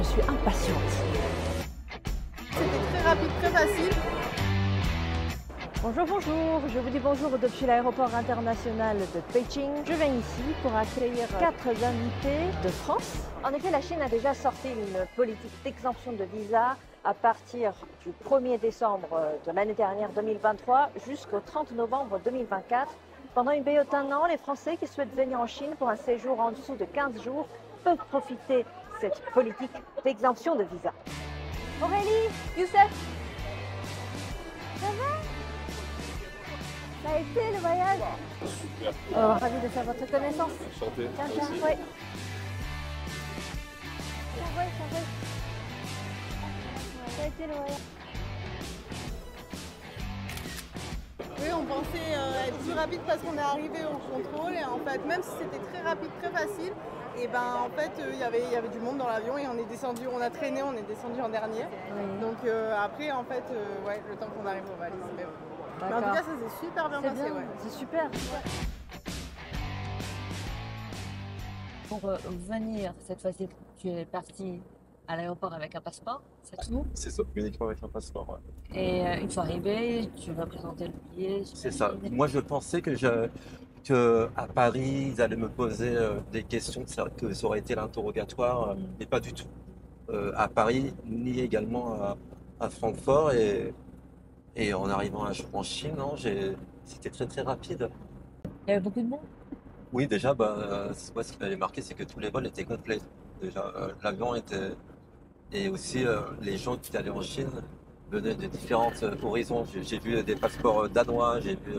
suis impatiente. C'était très rapide, très facile. Bonjour, bonjour, je vous dis bonjour depuis l'aéroport international de Beijing. Je viens ici pour accueillir 4 invités de France. En effet, la Chine a déjà sorti une politique d'exemption de visa à partir du 1er décembre de l'année dernière 2023 jusqu'au 30 novembre 2024. Pendant une période d'un an, les Français qui souhaitent venir en Chine pour un séjour en dessous de 15 jours peuvent profiter de cette politique d'exemption de visa. Aurélie, Youssef, ça va? Ça a été le voyage? Super. Ravi de faire votre connaissance. Enchanté. Tiens, tiens, Merci. ouais. Ça va. Ça a été le voyage. Oui, on pensait être plus rapide parce qu'on est arrivé au contrôle et en fait, même si c'était très rapide, très facile, et ben en fait il y avait du monde dans l'avion et on est descendu, on a traîné, on est descendu en dernier. Oui. Donc après en fait, ouais, le temps qu'on arrive au valises. Mais en D'accord. tout cas, ça s'est super bien C'est passé. bien, Ouais. c'est super. Pour venir, cette fois-ci, tu es parti à l'aéroport avec un passeport, c'est tout. C'est ça, uniquement avec un passeport. Ouais. Et une fois arrivé, tu vas présenter le billet. C'est ça. Moi, je pensais que à Paris, ils allaient me poser des questions, que ça aurait été l'interrogatoire, mais pas du tout. À Paris, ni également à Francfort. Et en arrivant en Chine, non, c'était très très rapide. Il y avait beaucoup de monde. Oui, déjà, moi, ce qui m'avait marqué, c'est que tous les vols étaient complets. Déjà, l'avion était. Et aussi, les gens qui allaient en Chine venaient de différents horizons. J'ai vu des passeports danois, j'ai vu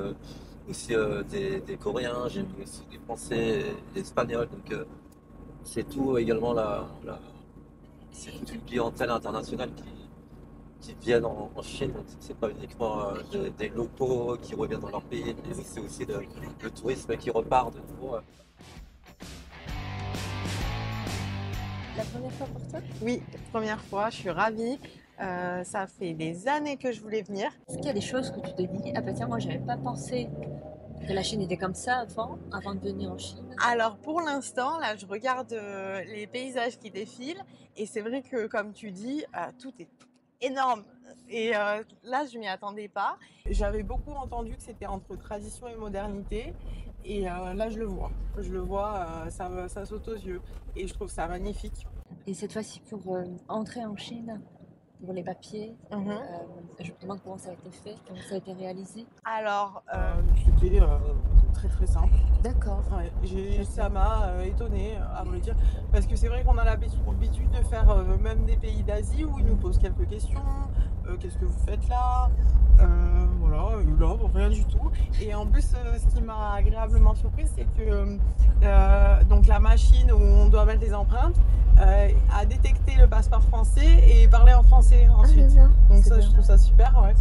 aussi des Coréens, j'ai vu aussi des Français, des Espagnols. Donc, c'est tout également c'est toute une clientèle internationale qui viennent en Chine. Donc, c'est pas uniquement des locaux qui reviennent dans leur pays, mais c'est aussi le tourisme qui repart de nouveau. La première fois pour toi? Oui, première fois, je suis ravie. Ça fait des années que je voulais venir. Est-ce qu'il y a des choses que tu te dis, ah bah tiens, moi j'avais pas pensé que la Chine était comme ça avant de venir en Chine? Alors pour l'instant, là, je regarde les paysages qui défilent et c'est vrai que comme tu dis, tout est énorme. Et là, je m'y attendais pas. J'avais beaucoup entendu que c'était entre tradition et modernité. Et là, je le vois. Ça saute aux yeux. Et je trouve ça magnifique. Et cette fois-ci, pour entrer en Chine, pour les papiers, je me demande comment ça a été fait, comment ça a été réalisé. Alors, c'était très très simple. D'accord. Ouais, ça m'a étonnée, à vrai dire. Parce que c'est vrai qu'on a l'habitude de faire même des pays d'Asie où ils nous posent quelques questions. Qu'est-ce que vous faites là? Voilà, là, rien du tout. Et en plus, ce qui m'a agréablement surprise, c'est que donc la machine où on doit mettre les empreintes a détecté le passeport français et parlait en français ensuite. Ah, Donc c'est ça, bien. je trouve ça super. Ouais.